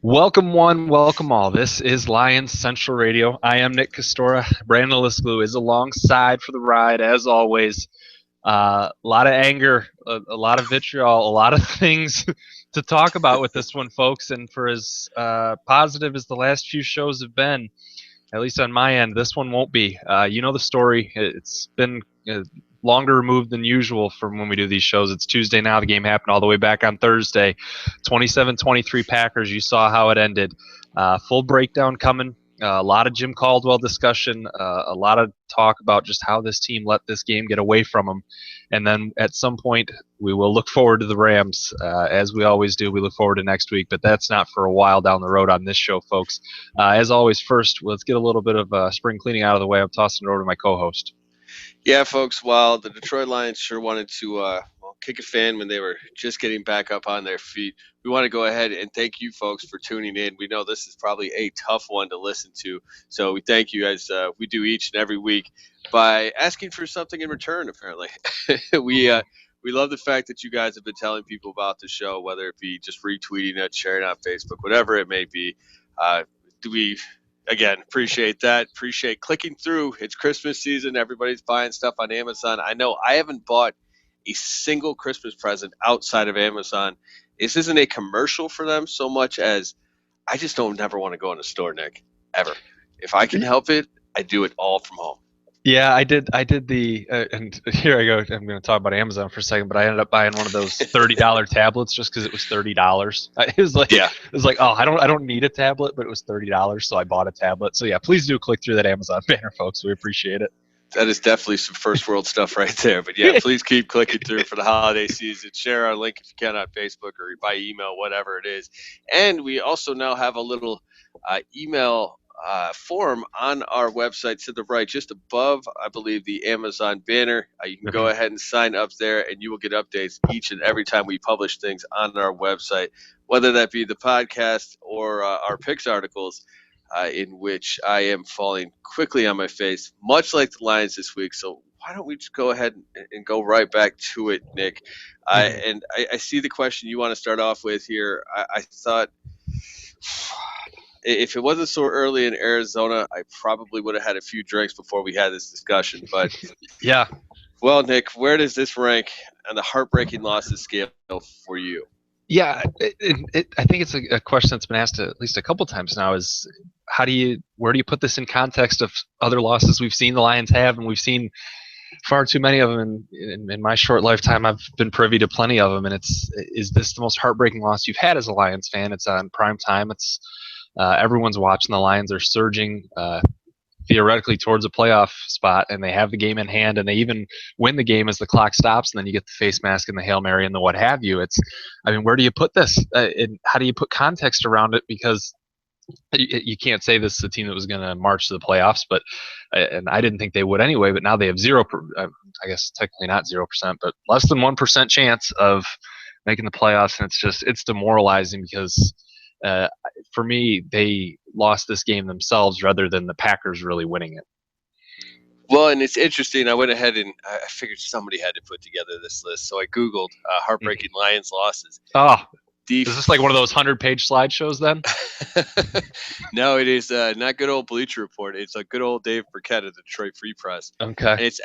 Welcome one, welcome all. This is Lions Central Radio. I am Nick Castora. Brandon Lisglue is alongside for the ride, as always. A lot of anger, a lot of vitriol, a lot of things to talk about with this one, folks. And for as positive as the last few shows have been, at least on my end, this one won't be. You know the story. It's been longer removed than usual from when we do these shows. It's Tuesday now. The game happened all the way back on Thursday. 27-23 Packers. You saw how it ended. Full breakdown coming. A lot of Jim Caldwell discussion. A lot of talk about just how this team let this game get away from them. And then at some point, we will look forward to the Rams, as we always do. We look forward to next week, but that's not for a while down the road on this show, folks. As always, first, let's get a little bit of spring cleaning out of the way. I'm tossing it over to my co-host. Yeah, folks, while the Detroit Lions sure wanted to kick a fan when they were just getting back up on their feet, we want to go ahead and thank you folks for tuning in. We know this is probably a tough one to listen to, so we thank you as we do each and every week by asking for something in return, apparently. We love the fact that you guys have been telling people about the show, whether it be just retweeting it, sharing on Facebook, whatever it may be. Again, appreciate that. Appreciate clicking through. It's Christmas season. Everybody's buying stuff on Amazon. I know I haven't bought a single Christmas present outside of Amazon. This isn't a commercial for them so much as I just don't never want to go in a store, Nick, ever. If I can help it, I do it all from home. Yeah, I did the and here I go. I'm going to talk about Amazon for a second, but I ended up buying one of those $30 tablets just because it was $30. It was like, oh, I don't need a tablet, but it was $30, so I bought a tablet. So yeah, please do click through that Amazon banner, folks. We appreciate it. That is definitely some first world stuff right there. But yeah, please keep clicking through for the holiday season. Share our link if you can on Facebook or by email, whatever it is. And we also now have a little email form on our website to the right, just above, I believe, the Amazon banner. You can go ahead and sign up there, and you will get updates each and every time we publish things on our website, whether that be the podcast or our picks articles, in which I am falling quickly on my face, much like the Lions this week. So why don't we just go ahead and go right back to it, Nick? And I see the question you want to start off with here. I thought – if it wasn't so early in Arizona, I probably would have had a few drinks before we had this discussion. But yeah. Well, Nick, where does this rank on the heartbreaking losses scale for you? Yeah, I think it's a question that's been asked at least a couple times now is where do you put this in context of other losses we've seen the Lions have, and we've seen far too many of them in my short lifetime. I've been privy to plenty of them, and is this the most heartbreaking loss you've had as a Lions fan? It's on prime time. It's everyone's watching. The Lions are surging theoretically towards a playoff spot, and they have the game in hand, and they even win the game as the clock stops, and then you get the face mask and the Hail Mary and the what have you. Where do you put this? And how do you put context around it? Because you can't say this is a team that was going to march to the playoffs, but and I didn't think they would anyway, but now they have I guess technically not 0%, but less than 1% chance of making the playoffs, and it's demoralizing because for me, they lost this game themselves rather than the Packers really winning it. Well, and it's interesting. I went ahead and I figured somebody had to put together this list, so I Googled heartbreaking Lions losses. Oh, is this like one of those 100-page slideshows then? No, it is not good old Bleacher Report. It's a good old Dave Burkett of the Detroit Free Press. Okay. And it's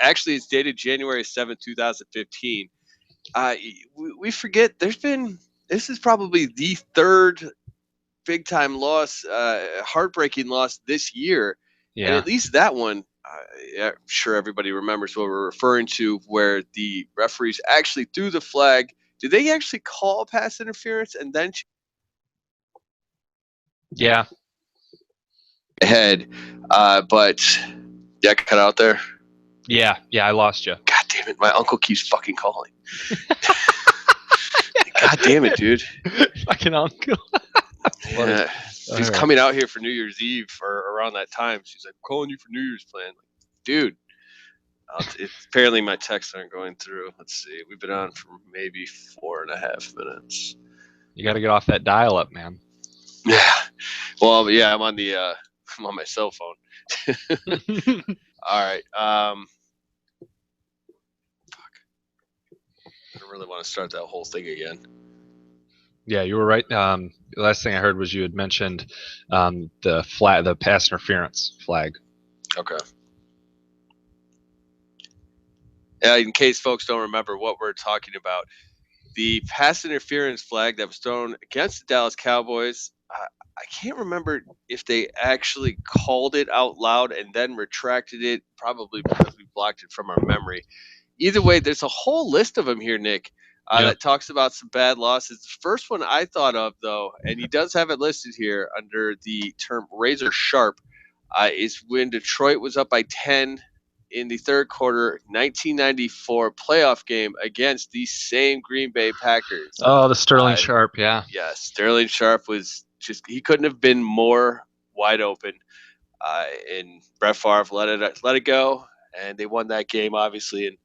dated January 7th, 2015. We forget this is probably the third big-time loss, heartbreaking loss this year. Yeah. And at least that one, I'm sure everybody remembers what we're referring to, where the referees actually threw the flag. Did they actually call pass interference and then yeah, ahead? But yeah, cut out there. Yeah, I lost you. God damn it, my uncle keeps fucking calling. God damn it, dude. Fucking uncle. Yeah. He's coming out here for New Year's Eve or around that time. She's like, I'm calling you for New Year's plan. Like, dude, apparently my texts aren't going through. Let's see. We've been on for maybe 4.5 minutes. You got to get off that dial-up, man. Yeah. Well, yeah, I'm on my cell phone. All right. Fuck. I don't really want to start that whole thing again. Yeah, you were right. The last thing I heard was you had mentioned the pass interference flag. Okay. In case folks don't remember what we're talking about, the pass interference flag that was thrown against the Dallas Cowboys, I can't remember if they actually called it out loud and then retracted it, probably because we blocked it from our memory. Either way, there's a whole list of them here, Nick, Yeah. that talks about some bad losses. The first one I thought of, though, and he does have it listed here under the term razor sharp, is when Detroit was up by 10 in the third quarter, 1994 playoff game against the same Green Bay Packers. Oh, the Sterling Sharp, yeah. Yeah, Sterling Sharp was he couldn't have been more wide open. And Brett Favre let it go, and they won that game, obviously. And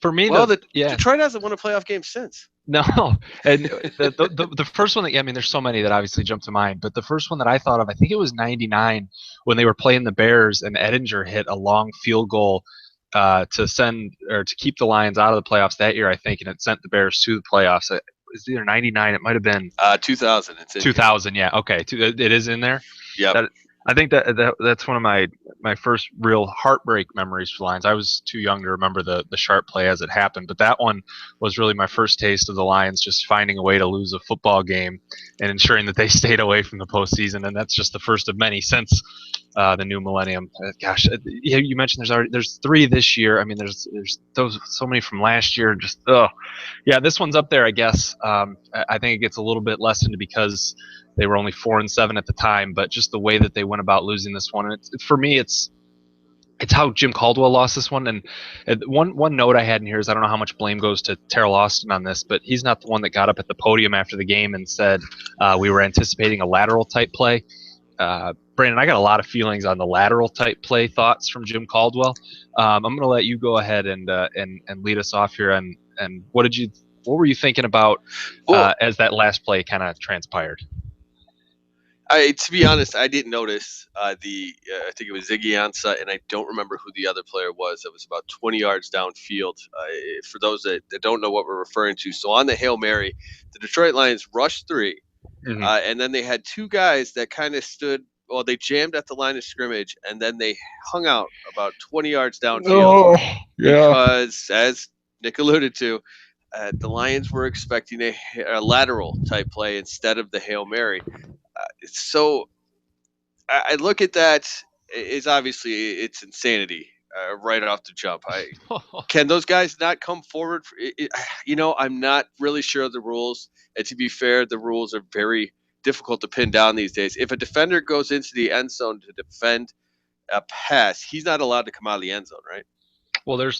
for me, Detroit hasn't won a playoff game since. No, and the first one that there's so many that obviously jump to mind, but the first one that I thought of, I think it was '99 when they were playing the Bears and Edinger hit a long field goal to keep the Lions out of the playoffs that year, I think, and it sent the Bears to the playoffs. It was either '99, it might have been 2000. It's in 2000, yeah, okay, it is in there. Yeah, I think that's one of my first real heartbreak memories for the Lions. I was too young to remember the Sharp play as it happened, but that one was really my first taste of the Lions just finding a way to lose a football game and ensuring that they stayed away from the postseason. And that's just the first of many since the new millennium. Gosh, you mentioned there's 3 this year. I mean, there's those so many from last year. Just yeah, this one's up there, I guess. I think it gets a little bit lessened because they were only 4-7 at the time, but just the way that they went about losing this one, and for me, it's how Jim Caldwell lost this one. And one note I had in here is I don't know how much blame goes to Terrell Austin on this, but he's not the one that got up at the podium after the game and said we were anticipating a lateral type play. Brandon, I got a lot of feelings on the lateral type play thoughts from Jim Caldwell. I'm going to let you go ahead and lead us off here. And what were you thinking about as that last play kind of transpired? To be honest, I didn't notice I think it was Ziggy Ansah, and I don't remember who the other player was. It was about 20 yards downfield. For those that don't know what we're referring to, so on the Hail Mary, the Detroit Lions rushed 3, and then they had 2 guys that kind of stood. Well, they jammed at the line of scrimmage, and then they hung out about 20 yards downfield. Because, as Nick alluded to, the Lions were expecting a lateral type play instead of the Hail Mary. So I look at that. It's obviously it's insanity right off the jump. Can those guys not come forward? I'm not really sure of the rules. And to be fair, the rules are very difficult to pin down these days. If a defender goes into the end zone to defend a pass, he's not allowed to come out of the end zone, right? Well,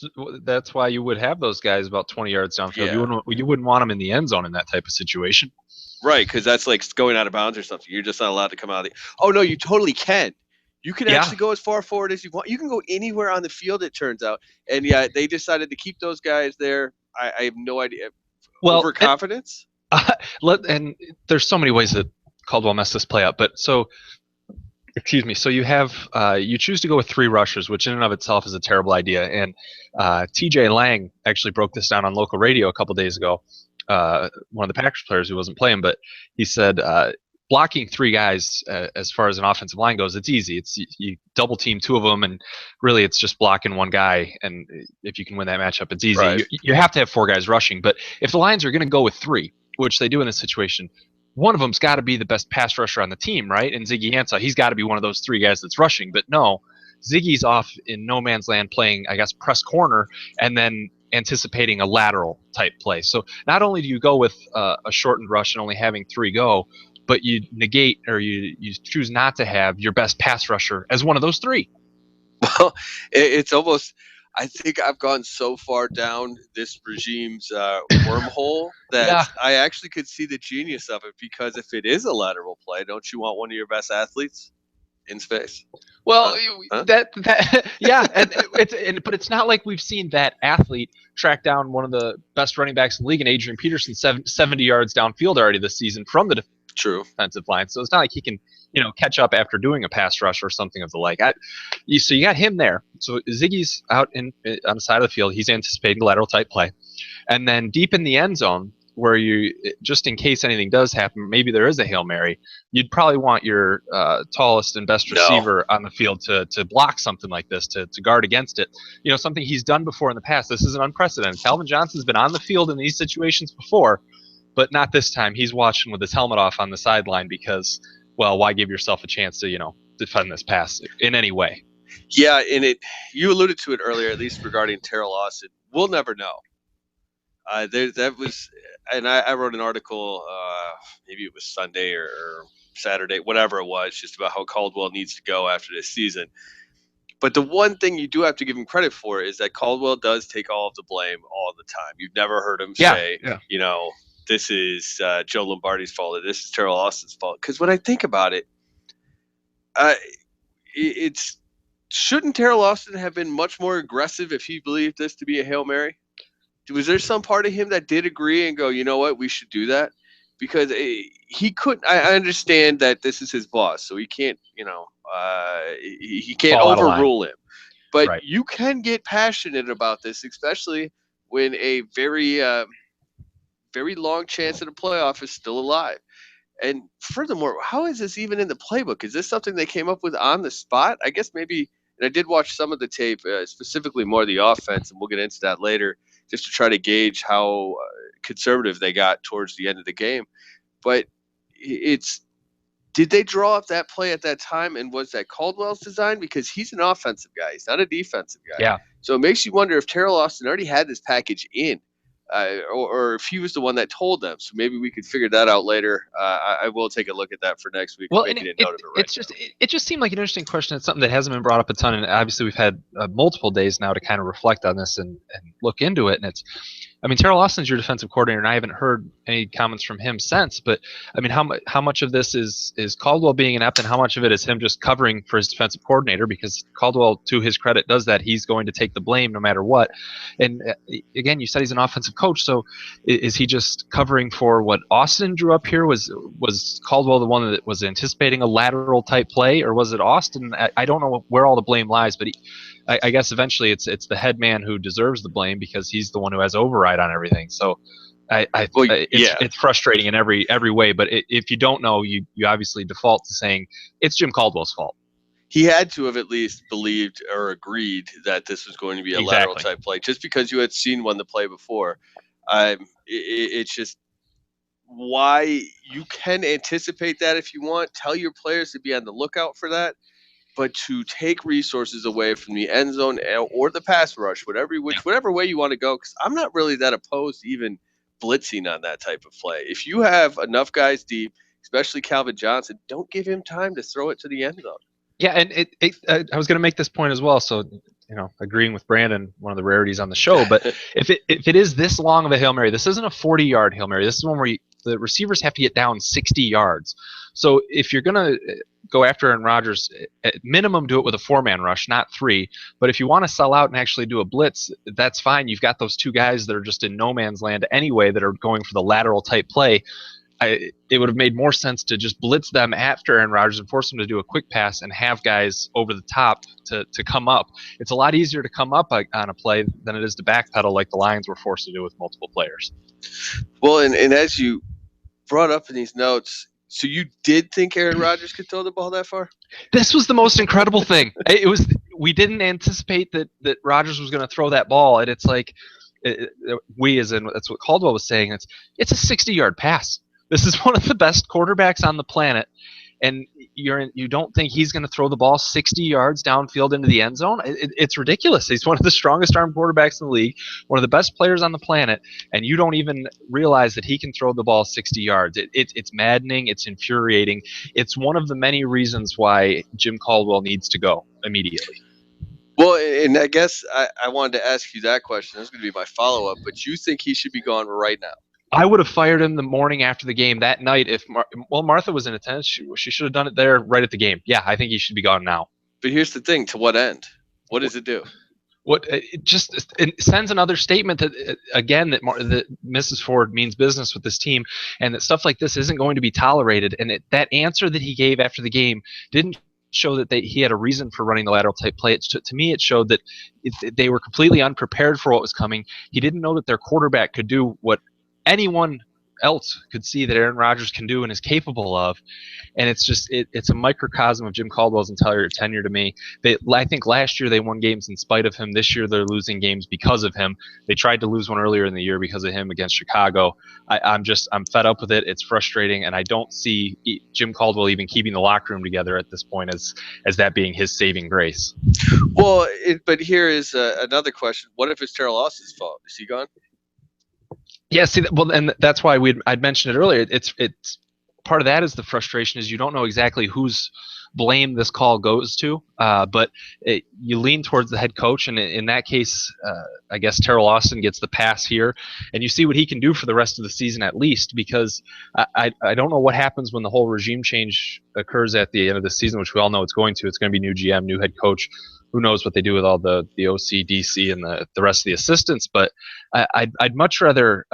that's why you would have those guys about 20 yards downfield. Yeah. You wouldn't want them in the end zone in that type of situation. Right, because that's like going out of bounds or something. You're just not allowed to come out of the. Oh no, you totally can. You can actually go as far forward as you want. You can go anywhere on the field, it turns out. And yeah, they decided to keep those guys there. I have no idea. Well, overconfidence. And there's so many ways that Caldwell messed this play up. But so you have you choose to go with 3 rushers, which in and of itself is a terrible idea. And TJ Lang actually broke this down on local radio a couple days ago. One of the Packers players who wasn't playing, but he said blocking 3 guys as far as an offensive line goes, it's easy. It's you double team 2 of them, and really it's just blocking 1 guy. And if you can win that matchup, it's easy. Right. You have to have 4 guys rushing, but if the Lions are going to go with 3, which they do in this situation, one of them's got to be the best pass rusher on the team, right? And Ziggy Ansah, he's got to be one of those 3 guys that's rushing. But no, Ziggy's off in no man's land playing, I guess, press corner, and then anticipating a lateral type play. So not only do you go with a shortened rush and only having 3 go, but you negate or you choose not to have your best pass rusher as one of those 3. Well, it's almost. I think I've gone so far down this regime's wormhole that I actually could see the genius of it. Because if it is a lateral play, don't you want one of your best athletes in space? Well, yeah, but it's not like we've seen that athlete track down one of the best running backs in the league, and Adrian Peterson 70 yards downfield already this season from the defensive line. So it's not like he can catch up after doing a pass rush or something of the like. So you got him there. So Ziggy's out on the side of the field. He's anticipating the lateral type play, and then deep in the end zone, where you, just in case anything does happen, maybe there is a Hail Mary, you'd probably want your tallest and best receiver on the field to block something like this, to guard against it. Something he's done before in the past. This isn't unprecedented. Calvin Johnson's been on the field in these situations before, but not this time. He's watching with his helmet off on the sideline because, well, why give yourself a chance to, defend this pass in any way? Yeah, and you alluded to it earlier, at least regarding Terrell Austin. We'll never know. That was, and I wrote an article, maybe it was Sunday or Saturday, whatever it was, just about how Caldwell needs to go after this season. But the one thing you do have to give him credit for is that Caldwell does take all of the blame all the time. You've never heard him say, this is Joe Lombardi's fault, or this is Terrell Austin's fault. Because when I think about it, shouldn't Terrell Austin have been much more aggressive if he believed this to be a Hail Mary? Was there some part of him that did agree and go, you know what, we should do that? Because he couldn't. I understand that this is his boss, so he can't, he can't overrule him. But right. You can get passionate about this, especially when a very, very long chance at a playoff is still alive. And furthermore, how is this even in the playbook? Is this something they came up with on the spot? I guess maybe, and I did watch some of the tape, specifically more the offense, and we'll get into that later, just to try to gauge how conservative they got towards the end of the game. But did they draw up that play at that time, and was that Caldwell's design? Because he's an offensive guy. He's not a defensive guy. Yeah. So it makes you wonder if Terrell Austin already had this package in, or if he was the one that told them. So maybe we could figure that out later. I will take a look at that for next week. Well, it just seemed like an interesting question. It's something that hasn't been brought up a ton, and obviously we've had multiple days now to kind of reflect on this and look into it. And Terrell Austin's your defensive coordinator, and I haven't heard any comments from him since. But how much of this is Caldwell being inept, and how much of it is him just covering for his defensive coordinator? Because Caldwell, to his credit, does that. He's going to take the blame no matter what. And again, you said he's an offensive coach, so is he just covering for what Austin drew up here? Was Caldwell the one that was anticipating a lateral type play, or was it Austin? I don't know where all the blame lies, but I guess eventually it's the head man who deserves the blame because he's the one who has override on everything. So it's frustrating in every way. But if you don't know, you obviously default to saying it's Jim Caldwell's fault. He had to have at least believed or agreed that this was going to be a lateral type play, just because you had seen one the play before. It's just why you can anticipate that if you want. Tell your players to be on the lookout for that. But to take resources away from the end zone or the pass rush, whatever way you want to go, because I'm not really that opposed to even blitzing on that type of play. If you have enough guys deep, especially Calvin Johnson, don't give him time to throw it to the end zone. Yeah, and I was going to make this point as well. So, agreeing with Brandon, one of the rarities on the show. But if it is this long of a Hail Mary, this isn't a 40-yard Hail Mary. This is one where the receivers have to get down 60 yards. So if you're going to go after Aaron Rodgers, at minimum do it with a 4-man rush, not 3. But if you want to sell out and actually do a blitz, that's fine. You've got those 2 guys that are just in no man's land anyway that are going for the lateral type play. It would have made more sense to just blitz them after Aaron Rodgers and force them to do a quick pass and have guys over the top to come up. It's a lot easier to come up on a play than it is to backpedal like the Lions were forced to do with multiple players. Well, and as you brought up in these notes, so you did think Aaron Rodgers could throw the ball that far? This was the most incredible thing. We didn't anticipate that Rodgers was going to throw that ball, and it's like that's what Caldwell was saying. It's a 60-yard pass. This is one of the best quarterbacks on the planet, and you don't think he's going to throw the ball 60 yards downfield into the end zone? It's ridiculous. He's one of the strongest arm quarterbacks in the league, one of the best players on the planet, and you don't even realize that he can throw the ball 60 yards. It's maddening. It's infuriating. It's one of the many reasons why Jim Caldwell needs to go immediately. Well, and I guess I wanted to ask you that question. That's going to be my follow-up, but you think he should be gone right now? I would have fired him the morning after the game that night. If Martha was in attendance, she should have done it there right at the game. Yeah, I think he should be gone now. But here's the thing: to what end? What does it do? It sends another statement that again that Mrs. Ford means business with this team, and that stuff like this isn't going to be tolerated. And that answer that he gave after the game didn't show that he had a reason for running the lateral type play. To me, it showed that they were completely unprepared for what was coming. He didn't know that their quarterback could do what anyone else could see that Aaron Rodgers can do and is capable of. And it's just it's a microcosm of Jim Caldwell's entire tenure to me. I think last year they won games in spite of him. This year they're losing games because of him. They tried to lose one earlier in the year because of him against Chicago. I'm fed up with it. It's frustrating, and I don't see Jim Caldwell even keeping the locker room together at this point as that being his saving grace. Well, but here is another question: what if it's Terrell Austin's fault? Is he gone? Yeah, see, well, and that's why I'd mentioned it earlier. It's part of that is the frustration is you don't know exactly whose blame this call goes to, but you lean towards the head coach, and in that case, I guess Terrell Austin gets the pass here, and you see what he can do for the rest of the season at least, because I don't know what happens when the whole regime change occurs at the end of the season, which we all know it's going to. It's going to be new GM, new head coach. Who knows what they do with all the OC, DC, and the rest of the assistants, but I'd much rather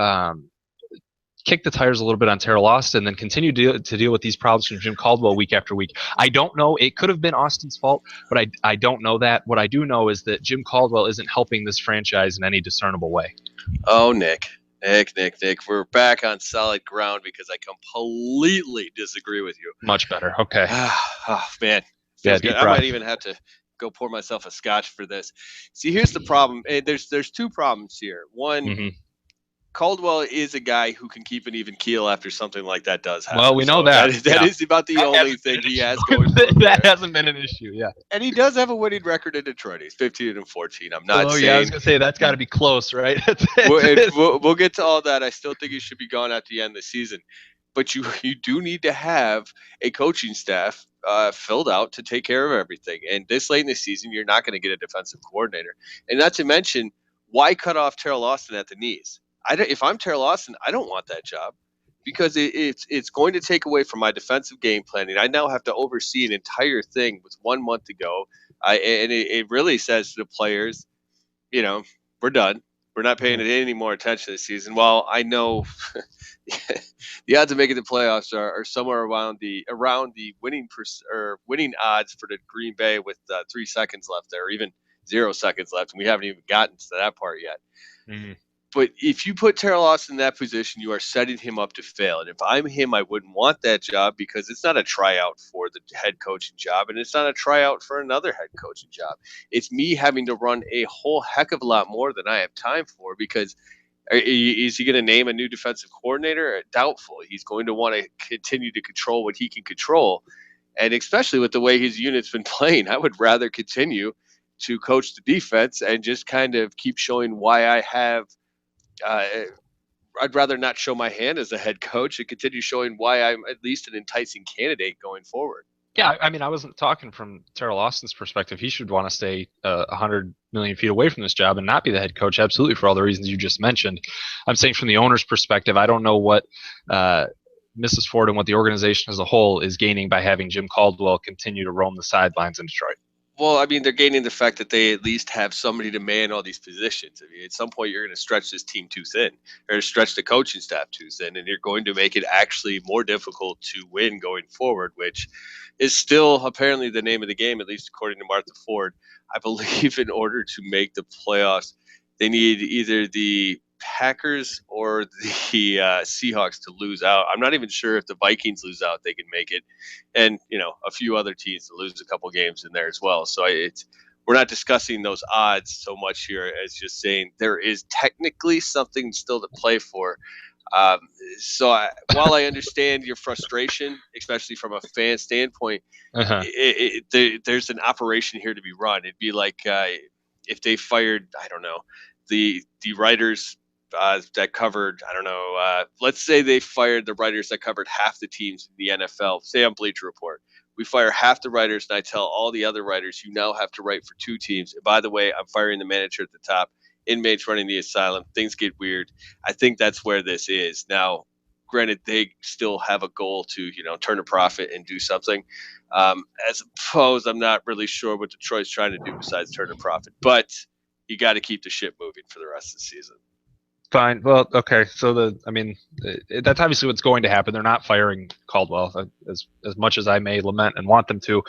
kick the tires a little bit on Terrell Austin, then continue to deal with these problems from Jim Caldwell week after week. I don't know. It could have been Austin's fault, but I don't know that. What I do know is that Jim Caldwell isn't helping this franchise in any discernible way. Oh, Nick. We're back on solid ground because I completely disagree with you. Much better. Okay. Oh, man. Yeah, I might even have to go pour myself a scotch for this. See, here's the problem. There's two problems here. One, Caldwell is a guy who can keep an even keel after something like that does happen. Well, we know that. That is about the only thing he has going for him. That hasn't been an issue, yeah. And he does have a winning record in Detroit. He's 15-14. I'm not saying. Yeah, I was gonna say that's got to be close, right? We'll get to all that. I still think he should be gone at the end of the season, but you do need to have a coaching staff filled out to take care of everything. And this late in the season, you're not going to get a defensive coordinator. And not to mention, why cut off Terrell Austin at the knees? If I'm Terrell Austin, I don't want that job because it's going to take away from my defensive game planning. I now have to oversee an entire thing with 1 month to go. And it really says to the players, we're done. We're not paying any more attention this season. While I know the odds of making the playoffs are somewhere around the winning odds for the Green Bay with 3 seconds left there, or even 0 seconds left, and we haven't even gotten to that part yet. Mm-hmm. But if you put Terrell Austin in that position, you are setting him up to fail. And if I'm him, I wouldn't want that job because it's not a tryout for the head coaching job, and it's not a tryout for another head coaching job. It's me having to run a whole heck of a lot more than I have time for because is he going to name a new defensive coordinator? Doubtful. He's going to want to continue to control what he can control. And especially with the way his unit's been playing, I would rather continue to coach the defense and just kind of keep showing why I have I'd rather not show my hand as a head coach and continue showing why I'm at least an enticing candidate going forward. Yeah, I mean, I wasn't talking from Terrell Austin's perspective. He should want to stay 100 million feet away from this job and not be the head coach, absolutely, for all the reasons you just mentioned. I'm saying from the owner's perspective, I don't know what Mrs. Ford and what the organization as a whole is gaining by having Jim Caldwell continue to roam the sidelines in Detroit. Well, I mean, they're gaining the fact that they at least have somebody to man all these positions. I mean, at some point, you're going to stretch this team too thin, or stretch the coaching staff too thin, and you're going to make it actually more difficult to win going forward, which is still apparently the name of the game, at least according to Martha Ford. I believe in order to make the playoffs, they need either the Packers or the Seahawks to lose out. I'm not even sure if the Vikings lose out, they can make it, and a few other teams to lose a couple games in there as well. So we're not discussing those odds so much here as just saying there is technically something still to play for. While I understand your frustration, especially from a fan standpoint, there's an operation here to be run. It'd be like if they fired, I don't know, the writers that covered, I don't know, let's say they fired the writers that covered half the teams in the NFL, say on Bleacher Report. We fire half the writers, and I tell all the other writers, you now have to write for 2 teams. And by the way, I'm firing the manager at the top, inmates running the asylum, things get weird. I think that's where this is. Now, granted, they still have a goal to, turn a profit and do something. As opposed, I'm not really sure what Detroit's trying to do besides turn a profit. But you got to keep the ship moving for the rest of the season. Fine. Well, okay. So that's obviously what's going to happen. They're not firing Caldwell as much as I may lament and want them to.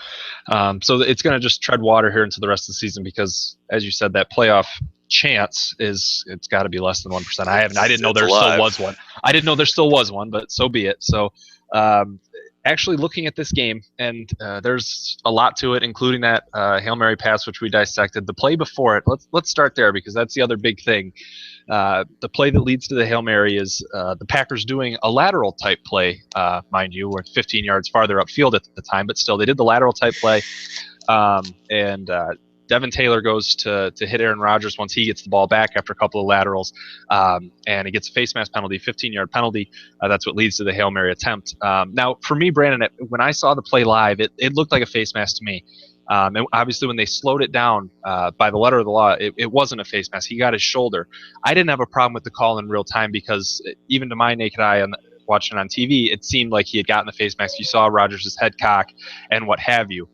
So it's going to just tread water here into the rest of the season because, as you said, that playoff chance is it's got to be less than 1%. I didn't know It's there still alive. was one. I didn't know there still was one, but so be it. So actually looking at this game, and there's a lot to it, including that Hail Mary pass, which we dissected. The play before it, let's start there because that's the other big thing. The play that leads to the Hail Mary is the Packers doing a lateral type play, mind you. We're 15 yards farther upfield at the time, but still, they did the lateral type play. And Devin Taylor goes to hit Aaron Rodgers once he gets the ball back after a couple of laterals, and he gets a face mask penalty, 15-yard penalty. That's what leads to the Hail Mary attempt. Now, for me, Brandon, when I saw the play live, it looked like a face mask to me. And obviously, when they slowed it down by the letter of the law, it wasn't a face mask. He got his shoulder. I didn't have a problem with the call in real time because even to my naked eye watching on TV, it seemed like he had gotten the face mask. You saw Rodgers' head cock and what have you.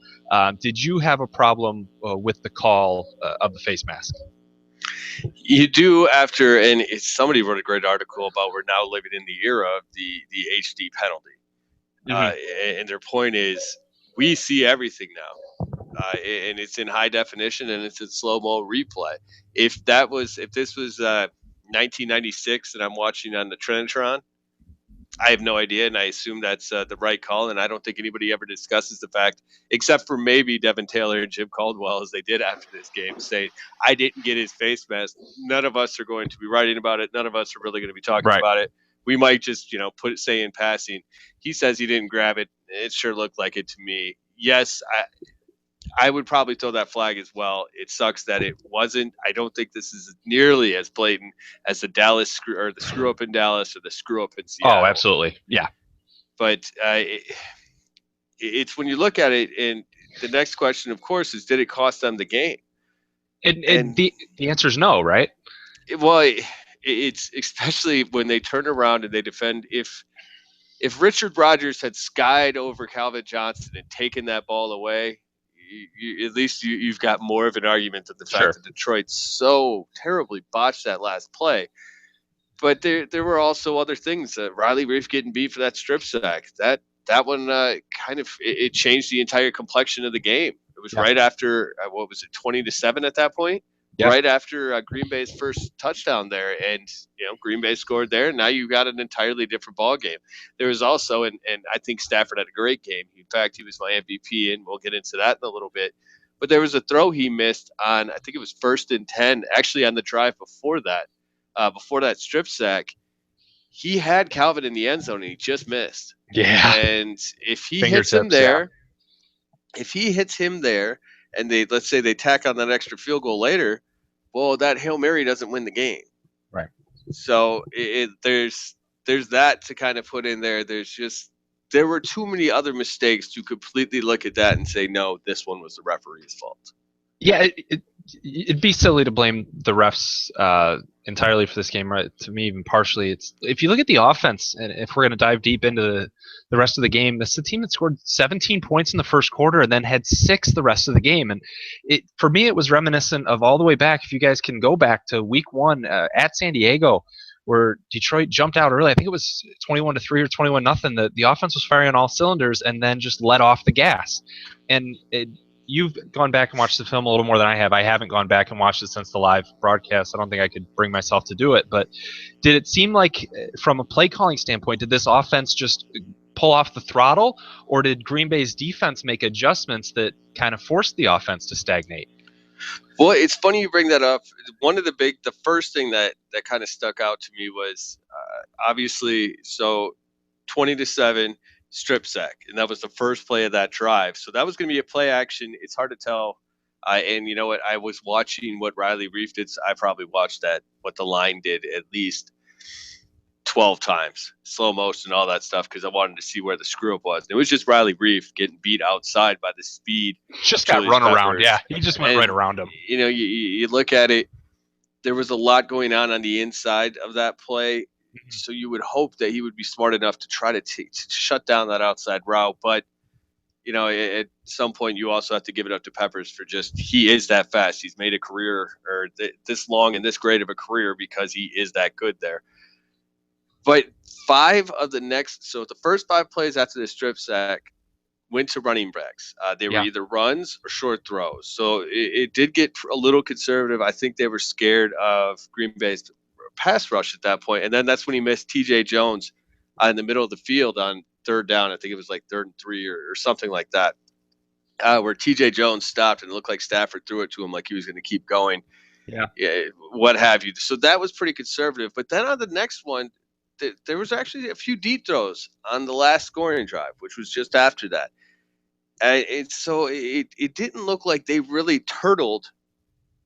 Did you have a problem with the call of the face mask? You do after, and somebody wrote a great article about we're now living in the era of the HD penalty. Mm-hmm. And their point is we see everything now. And it's in high definition and it's in slow-mo replay. If this was 1996 and I'm watching on the Trinitron, I have no idea, and I assume that's the right call, and I don't think anybody ever discusses the fact, except for maybe Devin Taylor and Jim Caldwell, as they did after this game, say, I didn't get his face mask. None of us are going to be writing about it. None of us are really going to be talking about it. We might just, say in passing, he says he didn't grab it. It sure looked like it to me. Yes, I would probably throw that flag as well. It sucks that it wasn't. I don't think this is nearly as blatant as the screw up in Dallas or the screw up in Seattle. Oh, absolutely. Yeah. But it's when you look at it, and the next question, of course, is did it cost them the game? And the answer is no, right? It's especially when they turn around and they defend. If Richard Rodgers had skied over Calvin Johnson and taken that ball away, at least you've got more of an argument than the fact that Detroit so terribly botched that last play. But there were also other things. Riley Reiff getting beat for that strip sack. That one kind of it changed the entire complexion of the game. It was right after 20-7 at that point. Yeah. Right after Green Bay's first touchdown there, and Green Bay scored there. And now you got an entirely different ball game. There was also, and I think Stafford had a great game. In fact, he was my MVP, and we'll get into that in a little bit. But there was a throw he missed on, I think it was 1st and 10, actually on the drive before that strip sack. He had Calvin in the end zone, and he just missed. Yeah. And if he hits him there, and let's say they tack on that extra field goal later, well, that Hail Mary doesn't win the game. Right. So there's that to kind of put in there. There were too many other mistakes to completely look at that and say, no, this one was the referee's fault. Yeah, it'd be silly to blame the refs entirely for this game, right? To me, even partially. It's if you look at the offense, and if we're going to dive deep into the rest of the game, this is a team that scored 17 points in the first quarter and then had 6 the rest of the game. And for me, it was reminiscent of all the way back. If you guys can go back to Week 1 at San Diego, where Detroit jumped out early. I think it was 21-3 or 21-0. The offense was firing on all cylinders and then just let off the gas. And you've gone back and watched the film a little more than I have. I haven't gone back and watched it since the live broadcast. I don't think I could bring myself to do it. But did it seem like, from a play calling standpoint, did this offense just pull off the throttle, or did Green Bay's defense make adjustments that kind of forced the offense to stagnate? Well, it's funny you bring that up. The first thing that kind of stuck out to me was obviously, so 20-7 strip sack, and that was the first play of that drive. So that was going to be a play action. It's hard to tell. And you know what? I was watching what Riley Reiff did. So I probably watched what the line did at least 12 times, slow motion, all that stuff, because I wanted to see where the screw up was. And it was just Riley Reiff getting beat outside by the speed. Just got run around. Yeah, he just went right around him. You look at it, there was a lot going on the inside of that play. Mm-hmm. So you would hope that he would be smart enough to try to shut down that outside route. But, at some point you also have to give it up to Peppers for he is that fast. He's made a career this long and this great of a career because he is that good there. But the first 5 plays after the strip sack, went to running backs. They were Yeah. either runs or short throws. So it did get a little conservative. I think they were scared of Green Bay's pass rush at that point. And then that's when he missed T.J. Jones in the middle of the field on third down. I think it was like 3rd and 3 or something like that, where T.J. Jones stopped and it looked like Stafford threw it to him like he was going to keep going. Yeah, what have you. So that was pretty conservative. But then on the next one, there was actually a few deep throws on the last scoring drive, which was just after that. So it didn't look like they really turtled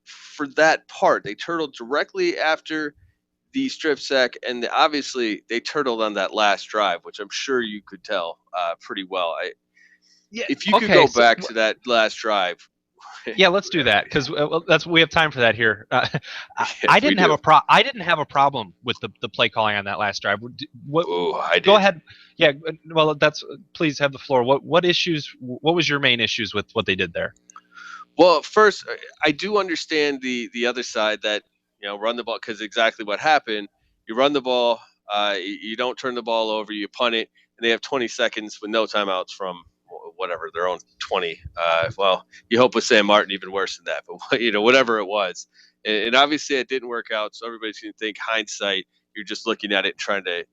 for that part. They turtled directly after the strip sack, and obviously they turtled on that last drive, which I'm sure you could tell pretty well. If you could go back to that last drive. Yeah, let's do that because we have time for that here. I didn't have a problem with the play calling on that last drive. I did. Go ahead. Yeah, well, please have the floor. What was your main issues with what they did there? Well, first, I do understand the other side that, run the ball, because exactly what happened. You run the ball, you don't turn the ball over, you punt it, and they have 20 seconds with no timeouts from whatever, their own 20. Well, you hope with Sam Martin even worse than that, but whatever it was. And obviously it didn't work out, so everybody's going to think hindsight, you're just looking at it and trying to,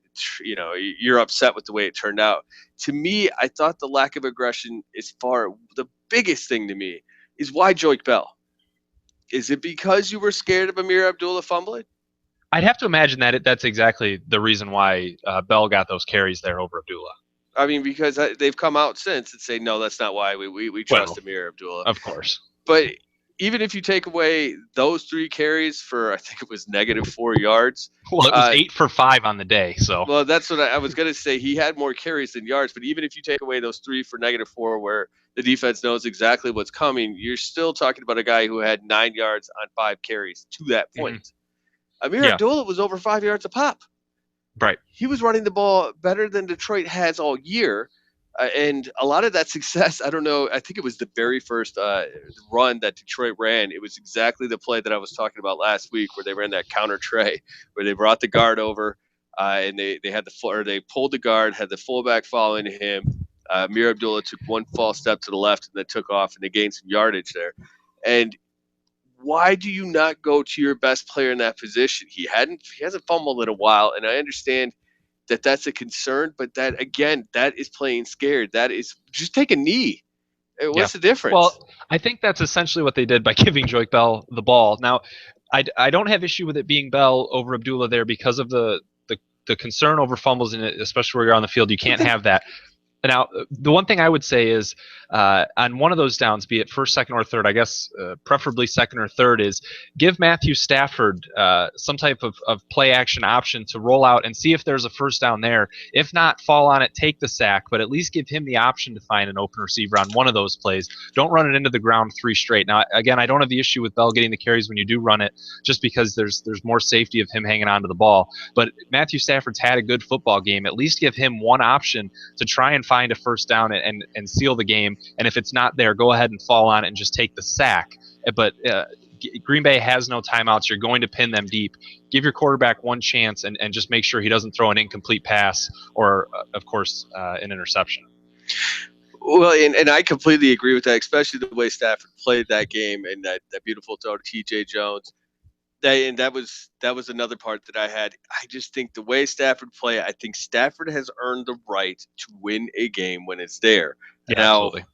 you're upset with the way it turned out. To me, I thought the lack of aggression the biggest thing to me is why Joik Bell? Is it because you were scared of Amir Abdullah fumbling? I'd have to imagine that that's exactly the reason why Bell got those carries there over Abdullah. I mean, because they've come out since and say, no, that's not why we trust Amir Abdullah. Of course. But even if you take away those 3 carries for, I think it was -4 yards. Well, it was 8 for 5 on the day. So. Well, that's what I was going to say. He had more carries than yards. But even if you take away those 3 for -4 where the defense knows exactly what's coming, you're still talking about a guy who had 9 yards on 5 carries to that point. Mm-hmm. Amir Abdullah was over 5 yards a pop. Right. He was running the ball better than Detroit has all year. And a lot of that success, I don't know, I think it was the very first run that Detroit ran. It was exactly the play that I was talking about last week where they ran that counter tray, where they brought the guard over and they pulled the guard, had the fullback following him. Amir Abdullah took one false step to the left and then took off, and they gained some yardage there. And why do you not go to your best player in that position? He hasn't fumbled in a while, and I understand that that's a concern, but that, again, that is playing scared. That is just take a knee. What's the difference? Well, I think that's essentially what they did by giving Joik Bell the ball. Now, I don't have issue with it being Bell over Abdullah there because of the concern over fumbles, in it, especially where you're on the field. You can't have that. Now, the one thing I would say is on one of those downs, be it first, second, or third, I guess preferably second or third, is give Matthew Stafford some type of play action option to roll out and see if there's a first down there. If not, fall on it, take the sack, but at least give him the option to find an open receiver on one of those plays. Don't run it into the ground 3 straight. Now, again, I don't have the issue with Bell getting the carries when you do run it, just because there's more safety of him hanging on to the ball. But Matthew Stafford's had a good football game. At least give him one option to try and find a first down and seal the game. And if it's not there, go ahead and fall on it and just take the sack. But Green Bay has no timeouts. You're going to pin them deep. Give your quarterback one chance and just make sure he doesn't throw an incomplete pass or, of course, an interception. Well, and I completely agree with that, especially the way Stafford played that game and that beautiful throw to T.J. Jones. That was another part that I had. I just think the way Stafford played, I think Stafford has earned the right to win a game when it's there. Yeah, now, absolutely.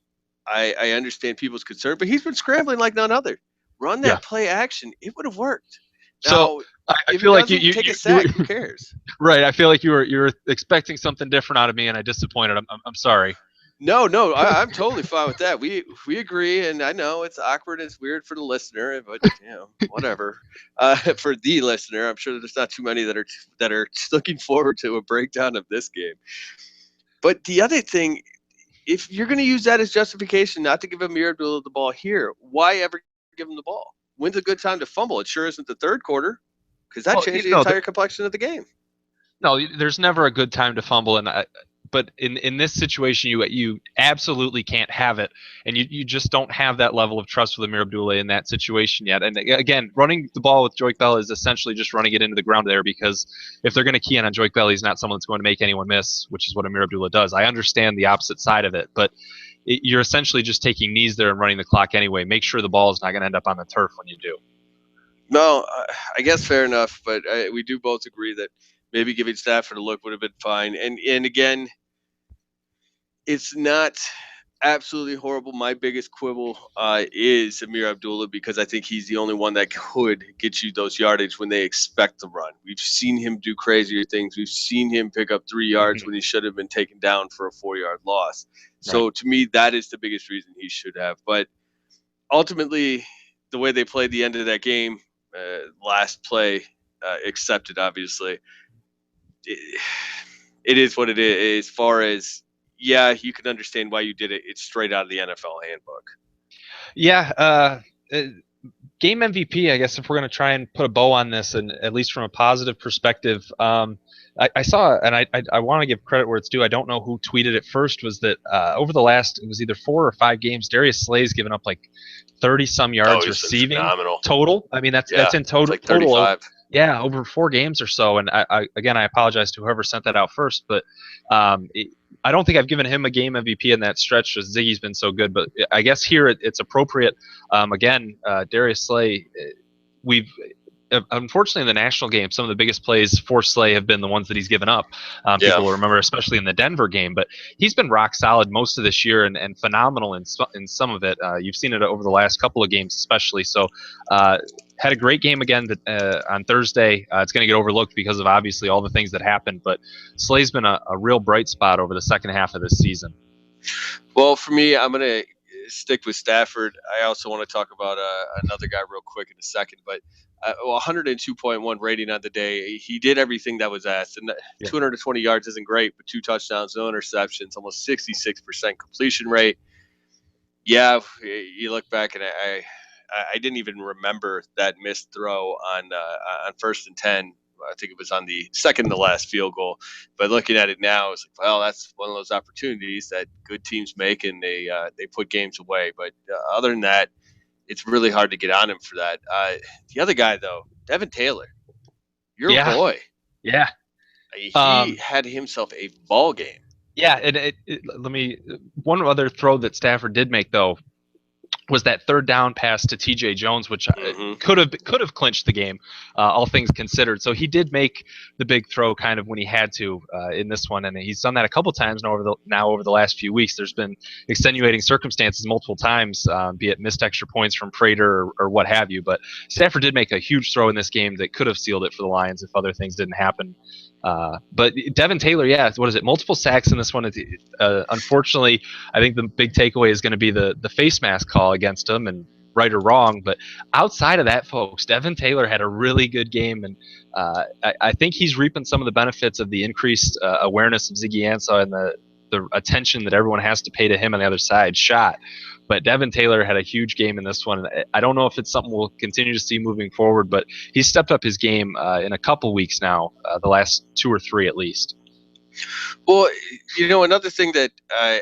I understand people's concern, but he's been scrambling like none other. Run that play action; it would have worked. So now, I feel like you take a sack. Who cares? Right. I feel like you were expecting something different out of me, and I disappointed. I'm sorry. No, I'm totally fine with that. We agree, and I know it's awkward and it's weird for the listener, but whatever. For the listener, I'm sure there's not too many that are looking forward to a breakdown of this game. But the other thing, if you're going to use that as justification not to give Amir Abdullah the ball here, why ever give him the ball? When's a good time to fumble? It sure isn't the third quarter, because that changed the entire complexion of the game. No, there's never a good time to fumble, but in this situation, you absolutely can't have it, and you just don't have that level of trust with Amir Abdullah in that situation yet. And again, running the ball with Joik Bell is essentially just running it into the ground there, because if they're going to key in on Joik Bell, he's not someone that's going to make anyone miss, which is what Amir Abdullah does. I understand the opposite side of it, but you're essentially just taking knees there and running the clock anyway. Make sure the ball is not going to end up on the turf when you do. No, I guess fair enough, but we do both agree that maybe giving Stafford a look would have been fine. And again, it's not absolutely horrible. My biggest quibble is Amir Abdullah, because I think he's the only one that could get you those yardage when they expect the run. We've seen him do crazier things. We've seen him pick up 3 yards when he should have been taken down for a 4-yard loss. So to me, that is the biggest reason he should have. But ultimately, the way they played the end of that game, last play accepted, obviously, it is what it is. As far as, yeah, you can understand why you did it. It's straight out of the NFL handbook. Yeah. Game MVP, I guess, if we're going to try and put a bow on this, and at least from a positive perspective, I saw, and I want to give credit where it's due. I don't know who tweeted it first. Was that over the last, it was either 4 or 5 games, Darius Slay's given up like 30-some yards receiving total. I mean, that's in total. Like 35. Yeah, over 4 games or so. And I apologize to whoever sent that out first, but I don't think I've given him a game MVP in that stretch, just Ziggy's been so good. But I guess here it's appropriate. Again, Darius Slay, we've unfortunately in the national game, some of the biggest plays for Slay have been the ones that he's given up. People will remember, especially in the Denver game. But he's been rock solid most of this year and phenomenal in some of it. You've seen it over the last couple of games, especially. So had a great game again on Thursday. It's going to get overlooked because of obviously all the things that happened. But Slay's been a real bright spot over the second half of this season. Well, for me, I'm going to stick with Stafford. I also want to talk about another guy real quick in a second, but 102.1 rating on the day. He did everything that was asked, and 220 yards isn't great, but 2 touchdowns, no interceptions, almost 66% completion rate. Yeah, you look back, and I didn't even remember that missed throw on 1st and 10. I think it was on the second to last field goal. But looking at it now, it's like, well, that's one of those opportunities that good teams make, and they put games away. But other than that, it's really hard to get on him for that. The other guy, though, Devin Taylor, your boy. Yeah. He had himself a ball game. Yeah, and one other throw that Stafford did make, though, was that 3rd down pass to T.J. Jones, which could have clinched the game, all things considered. So he did make the big throw kind of when he had to in this one, and he's done that a couple times now over the last few weeks. There's been extenuating circumstances multiple times, be it missed extra points from Prater or what have you. But Stafford did make a huge throw in this game that could have sealed it for the Lions if other things didn't happen. But Devin Taylor, what is it? Multiple sacks in this one. Unfortunately, I think the big takeaway is going to be the face mask call against him, and right or wrong. But outside of that, folks, Devin Taylor had a really good game, and I think he's reaping some of the benefits of the increased awareness of Ziggy Ansah and the attention that everyone has to pay to him on the other side shot. But Devin Taylor had a huge game in this one. I don't know if it's something we'll continue to see moving forward, but he's stepped up his game in a couple weeks now, the last 2 or 3 at least. Well, another thing that, I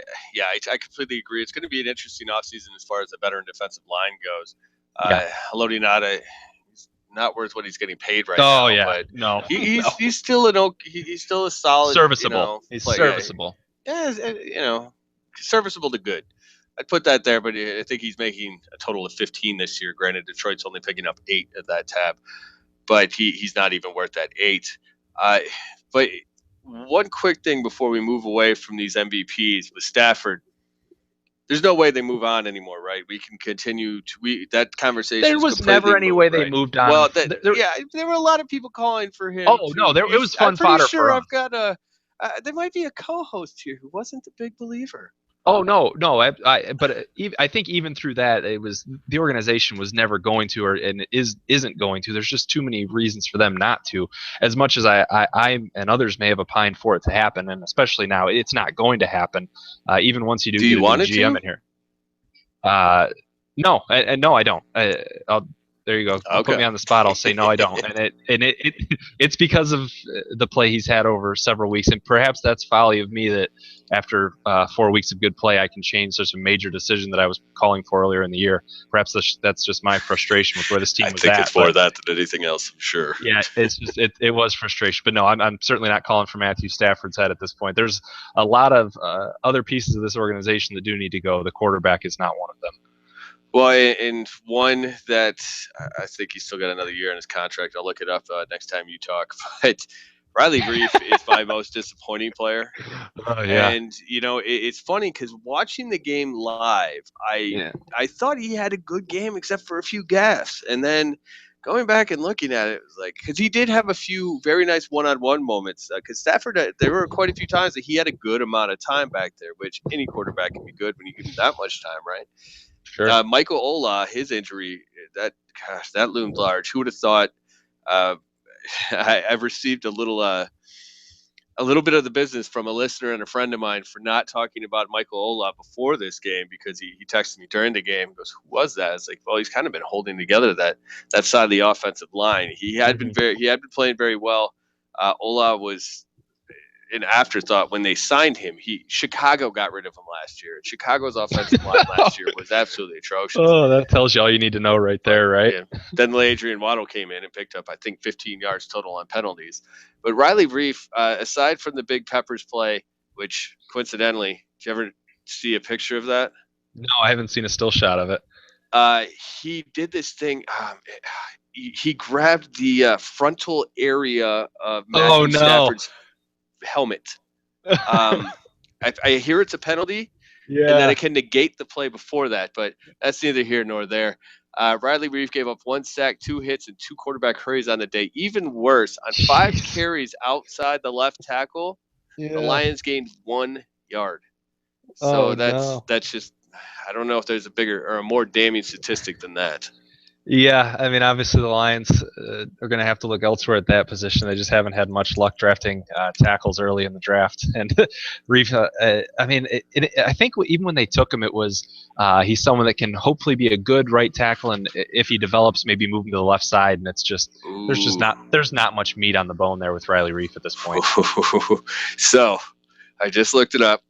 completely agree. It's going to be an interesting offseason as far as the veteran defensive line goes. Haloti Ngata, he's not worth what he's getting paid right now. Oh, yeah. But no. He's still he's still a solid. Serviceable. He's serviceable. Serviceable to good. I'd put that there, but I think he's making a total of 15 this year. Granted, Detroit's only picking up 8 of that tab, but he's not even worth that 8. But one quick thing before we move away from these MVPs with Stafford, there's no way they move on anymore, right? We can continue that conversation. There was never any way they moved on. Well, there were a lot of people calling for him. Oh no, it was fun fodder for him. I've got there might be a co-host here who wasn't a big believer. Oh no! But I think even through that, it was the organization was never going to, and isn't going to. There's just too many reasons for them not to. As much as I and others may have opined for it to happen, and especially now, it's not going to happen. Even once you do get a new GM in here. No, I don't. There you go. Put Okay. me on the spot. I'll say no, I don't. It's because of the play he's had over several weeks, and perhaps that's folly of me that after 4 weeks of good play, I can change such a major decision that I was calling for earlier in the year. Perhaps that's just my frustration with where this team I was think at. it's more But that than anything else. Sure. yeah, it's just it was frustration. But no, I'm certainly not calling for Matthew Stafford's head at this point. There's a lot of other pieces of this organization that do need to go. The quarterback is not one of them. Well, and one that I think he's still got another year on his contract. I'll look it up next time you talk. But Riley Reef is my most disappointing player. Oh yeah. And it's funny because watching the game live, I thought he had a good game except for a few gaffes, and then going back and looking at it, it was like, because he did have a few very nice one-on-one moments. Because Stafford, there were quite a few times that he had a good amount of time back there, which any quarterback can be good when you give him that much time, right? Sure. Michael Ola, his injury, that loomed large. Who would have thought? I've received a little bit of the business from a listener and a friend of mine for not talking about Michael Ola before this game, because he texted me during the game. He goes, "Who was that?" It's like, well, he's kind of been holding together that side of the offensive line. He had been playing very well. Ola was an afterthought when they signed him. Chicago got rid of him last year. Chicago's offensive line last year was absolutely atrocious. Oh, that tells you all you need to know right there, right? Yeah. Then Adrian Waddle came in and picked up, I think, 15 yards total on penalties. But Riley Reef, aside from the Big Peppers play, which coincidentally, did you ever see a picture of that? No, I haven't seen a still shot of it. He did this thing. He grabbed the frontal area of Matthew Stafford's helmet. I hear it's a penalty, and then it can negate the play before that, but that's neither here nor there. Riley Reef gave up 1 sack, 2 hits, and 2 quarterback hurries on the day. Even worse, on 5 carries outside the left tackle, the Lions gained 1 yard. So that's just, I don't know if there's a bigger or a more damning statistic than that. Yeah, I mean, obviously the Lions are going to have to look elsewhere at that position. They just haven't had much luck drafting tackles early in the draft. And Reef, I mean, I think even when they took him, it was he's someone that can hopefully be a good right tackle, and if he develops, maybe move him to the left side. And it's just there's not much meat on the bone there with Riley Reef at this point. So I just looked it up.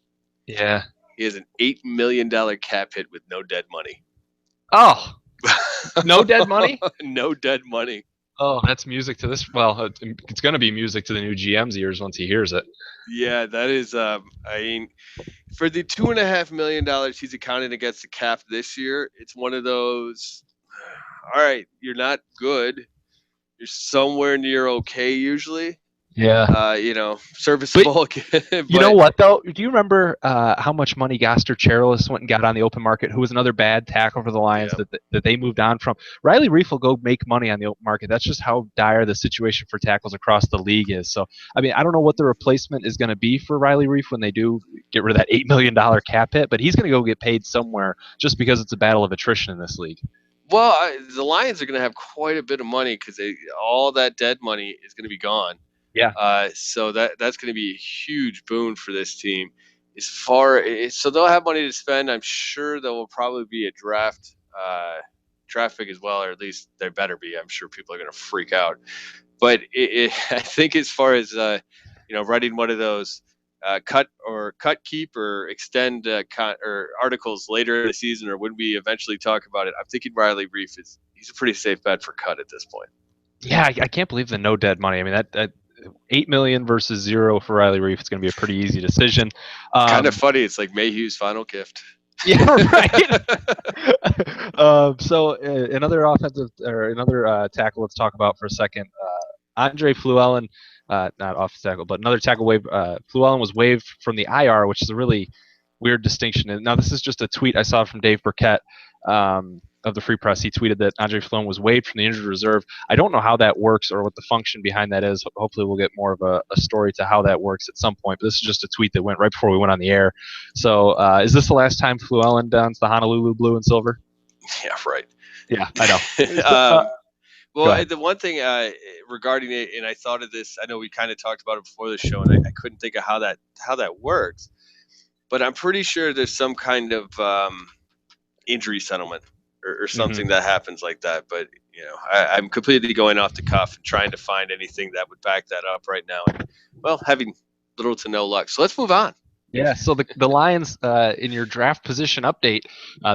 Yeah, he has an $8 million cap hit with no dead money. Oh. No dead money? No dead money. Oh, that's music to this. Well, it's going to be music to the new GM's ears once he hears it. Yeah, that is. I mean, for the $2.5 million he's accounted against the cap this year, it's one of those. All right, you're not good. You're somewhere near okay usually. Yeah. Serviceable. But you know what, though? Do you remember how much money Goster Cherilus went and got on the open market, who was another bad tackle for the Lions that they moved on from? Riley Reef will go make money on the open market. That's just how dire the situation for tackles across the league is. So, I mean, I don't know what the replacement is going to be for Riley Reef when they do get rid of that $8 million cap hit, but he's going to go get paid somewhere just because it's a battle of attrition in this league. Well, the Lions are going to have quite a bit of money because all that dead money is going to be gone. Yeah. So that's going to be a huge boon for this team. So they'll have money to spend. I'm sure there will probably be a draft pick as well, or at least there better be. I'm sure people are going to freak out. But I think as far as writing one of those cut, keep, or extend or articles later in the season, or when we eventually talk about it, I'm thinking Riley Reef he's a pretty safe bet for cut at this point. Yeah, I can't believe the no dead money. I mean that. $8 million versus 0 for Riley Reef. It's going to be a pretty easy decision. Kind of funny. It's like Mayhew's final gift. Yeah, right. So another offensive or another tackle. Let's talk about for a second. Andre Fluellen, not off tackle, but another tackle wave. Fluellen was waived from the IR, which is a really weird distinction. And now this is just a tweet I saw from Dave Burkett. Of the Free Press, he tweeted that Andre Fluellen was waived from the injured reserve. I don't know how that works or what the function behind that is. Hopefully we'll get more of a story to how that works at some point. But this is just a tweet that went right before we went on the air. So is this the last time Fluellen dons the Honolulu blue and silver? Yeah, right. Yeah, I know. The one thing regarding it, and I thought of this, I know we kind of talked about it before the show, and I couldn't think of how that works. But I'm pretty sure there's some kind of injury settlement or something that happens like that. But I'm completely going off the cuff and trying to find anything that would back that up right now. And, well, having little to no luck. So let's move on. Yeah, so the Lions, in your draft position update,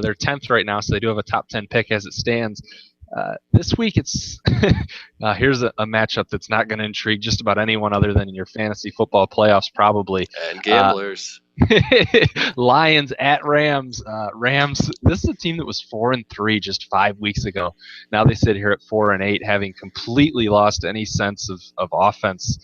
they're 10th right now, so they do have a top 10 pick as it stands. This week, it's here's a matchup that's not going to intrigue just about anyone other than your fantasy football playoffs, probably. And gamblers. Lions at Rams. Rams. This is a team that was 4-3 just 5 weeks ago. Now they sit here at 4-8, having completely lost any sense of offense.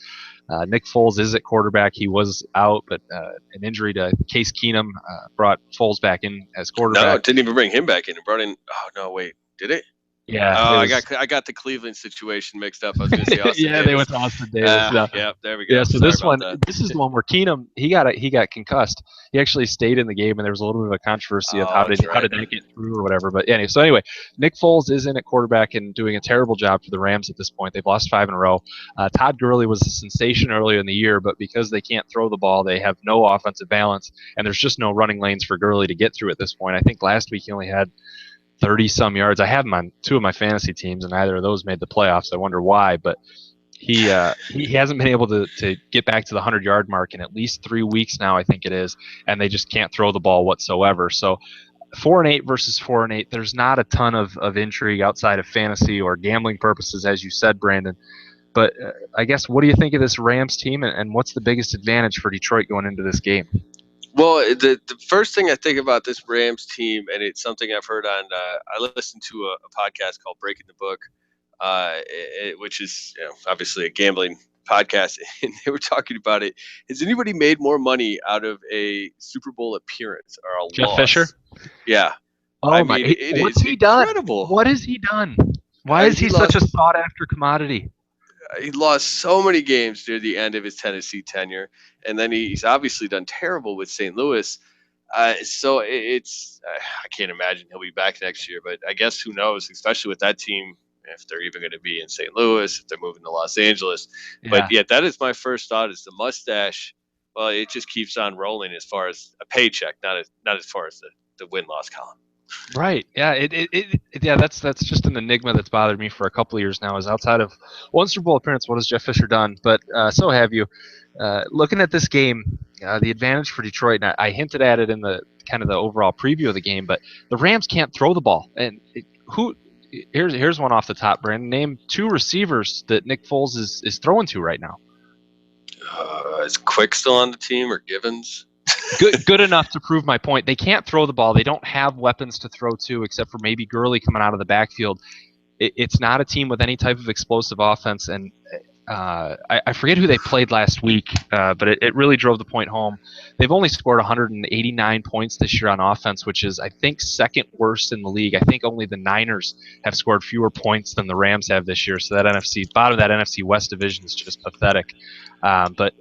Nick Foles is at quarterback. He was out, but an injury to Case Keenum brought Foles back in as quarterback. No, it didn't even bring him back in. It brought in. Oh no, wait, did it? Yeah. Oh, I got the Cleveland situation mixed up. I was going to say Austin Davis. They went to Austin Davis. Yeah, there we go. Yeah, so this is the one where Keenum he got concussed. He actually stayed in the game, and there was a little bit of a controversy of how did that get through or whatever. But anyway, Nick Foles is in at quarterback and doing a terrible job for the Rams at this point. They've lost 5 in a row. Todd Gurley was a sensation earlier in the year, but because they can't throw the ball, they have no offensive balance, and there's just no running lanes for Gurley to get through at this point. I think last week he only had 30-some yards. I have him on 2 of my fantasy teams, and neither of those made the playoffs. I wonder why, but he hasn't been able to get back to the 100-yard mark in at least 3 weeks now, I think it is, and they just can't throw the ball whatsoever. So 4-8 versus 4-8, there's not a ton of intrigue outside of fantasy or gambling purposes, as you said, Brandon. But I guess, what do you think of this Rams team, and what's the biggest advantage for Detroit going into this game? Well, the first thing I think about this Rams team, and it's something I've heard on, I listened to a podcast called Breaking the Book, which is obviously a gambling podcast, and they were talking about it. Has anybody made more money out of a Super Bowl appearance or a Jeff loss? Fisher? Yeah. Oh, my. What's he incredible. Done? What has he done? Why is he such a sought-after commodity? He lost so many games near the end of his Tennessee tenure, and then he's obviously done terrible with St. Louis. So it's I can't imagine he'll be back next year, but I guess who knows, especially with that team, if they're even going to be in St. Louis, if they're moving to Los Angeles. Yeah. But yeah, that is my first thought, is the mustache. Well, it just keeps on rolling as far as a paycheck, not as far as the win-loss column. Right. Yeah. Yeah. That's just an enigma that's bothered me for a couple of years now. Is outside of one Super Bowl appearance, what has Jeff Fisher done? But so have you. Looking at this game, the advantage for Detroit, and I hinted at it in the kind of the overall preview of the game, but the Rams can't throw the ball. And here's one off the top, Brandon. Name 2 receivers that Nick Foles is throwing to right now. Is Quick still on the team, or Givens? Good enough to prove my point. They can't throw the ball. They don't have weapons to throw to, except for maybe Gurley coming out of the backfield. It's not a team with any type of explosive offense, and I forget who they played last week, but it really drove the point home. They've only scored 189 points this year on offense, which is, I think, second worst in the league. I think only the Niners have scored fewer points than the Rams have this year, so that bottom of that NFC West division is just pathetic. But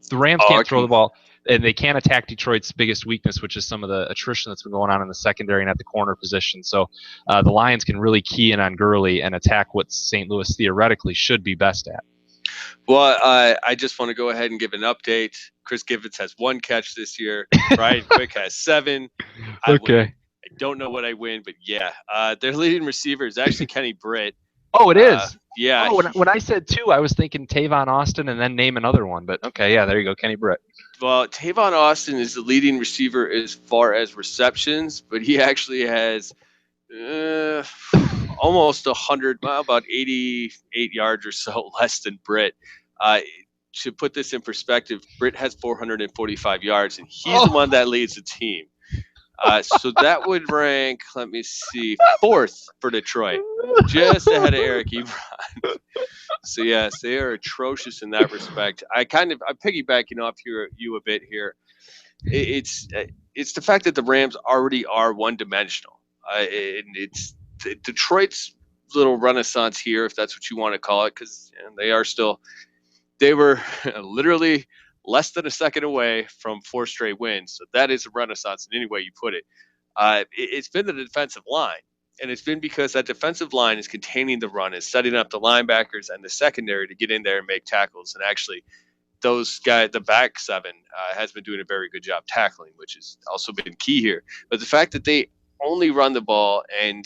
the Rams can't throw the ball, and they can't attack Detroit's biggest weakness, which is some of the attrition that's been going on in the secondary and at the corner position. So the Lions can really key in on Gurley and attack what St. Louis theoretically should be best at. Well, I just want to go ahead and give an update. Chris Givens has 1 catch this year. Brian Quick has 7. Okay. I don't know what I win, but yeah. Their leading receiver is actually Kenny Britt. Oh, it is? Yeah. Oh, when I said 2, I was thinking Tavon Austin and then name another one. But okay, yeah, there you go, Kenny Britt. Well, Tavon Austin is the leading receiver as far as receptions, but he actually has almost 100, about 88 yards or so less than Britt. To put this in perspective, Britt has 445 yards, and he's the one that leads the team. So that would rank, let me see, 4th for Detroit, just ahead of Eric Ebron. So yes, they are atrocious in that respect. I'm piggybacking off you a bit here. It's the fact that the Rams already are one-dimensional. And it's Detroit's little renaissance here, if that's what you want to call it, because they were literally less than a second away from 4 straight wins. So that is a renaissance in any way you put it. It's been the defensive line, and it's been because that defensive line is containing the run, is setting up the linebackers and the secondary to get in there and make tackles. And actually, those guys, the back 7, has been doing a very good job tackling, which has also been key here. But the fact that they only run the ball, and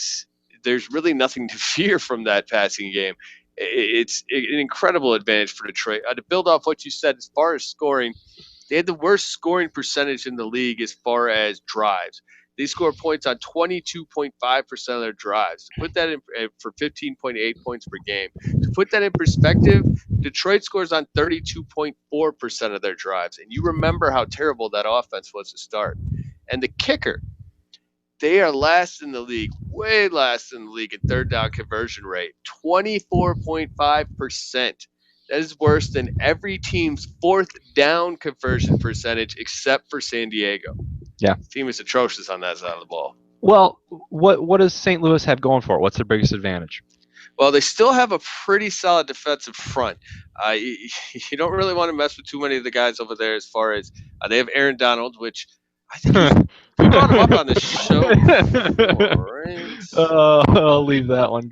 there's really nothing to fear from that passing game. It's an incredible advantage for Detroit. To build off what you said, as far as scoring, they had the worst scoring percentage in the league as far as drives. They score points on 22.5% of their drives. To put that in for 15.8 points per game. To put that in perspective, Detroit scores on 32.4% of their drives. And you remember how terrible that offense was to start. And the kicker, they are last in the league, way last in the league in third down conversion rate, 24.5%. That is worse than every team's fourth down conversion percentage except for San Diego. Yeah. The team is atrocious on that side of the ball. Well, what does St. Louis have going for it? What's their biggest advantage? Well, they still have a pretty solid defensive front. You don't really want to mess with too many of the guys over there as far as they have Aaron Donald, which I think we brought him up on the show before, right? I'll leave that one.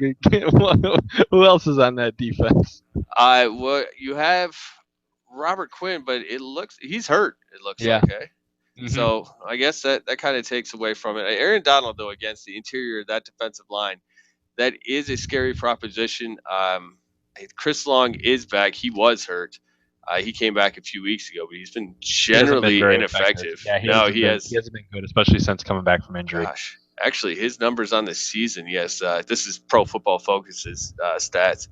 Who else is on that defense? Well, you have Robert Quinn, but he's hurt. It looks like, okay. Mm-hmm. So I guess that kind of takes away from it. Aaron Donald, though, against the interior of that defensive line, that is a scary proposition. Chris Long is back. He was hurt. He came back a few weeks ago, but he's been generally ineffective. Yeah, he hasn't been good, especially since coming back from injury. Gosh, actually, his numbers on the season, yes, this is Pro Football Focus's stats.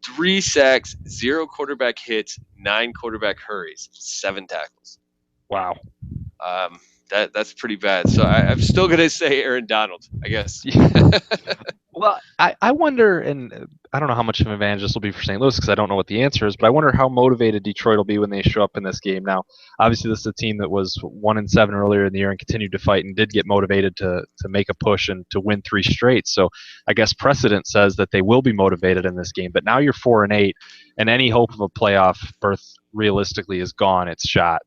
3 sacks, 0 quarterback hits, 9 quarterback hurries, 7 tackles. Wow. That's pretty bad. So I'm still going to say Aaron Donald, I guess. Well, I wonder, and I don't know how much of an advantage this will be for St. Louis because I don't know what the answer is, but I wonder how motivated Detroit will be when they show up in this game. Now, obviously, this is a team that was 1-7 earlier in the year and continued to fight and did get motivated to make a push and to win 3 straight. So I guess precedent says that they will be motivated in this game. But now you're 4-8, and any hope of a playoff berth realistically is gone. It's shot.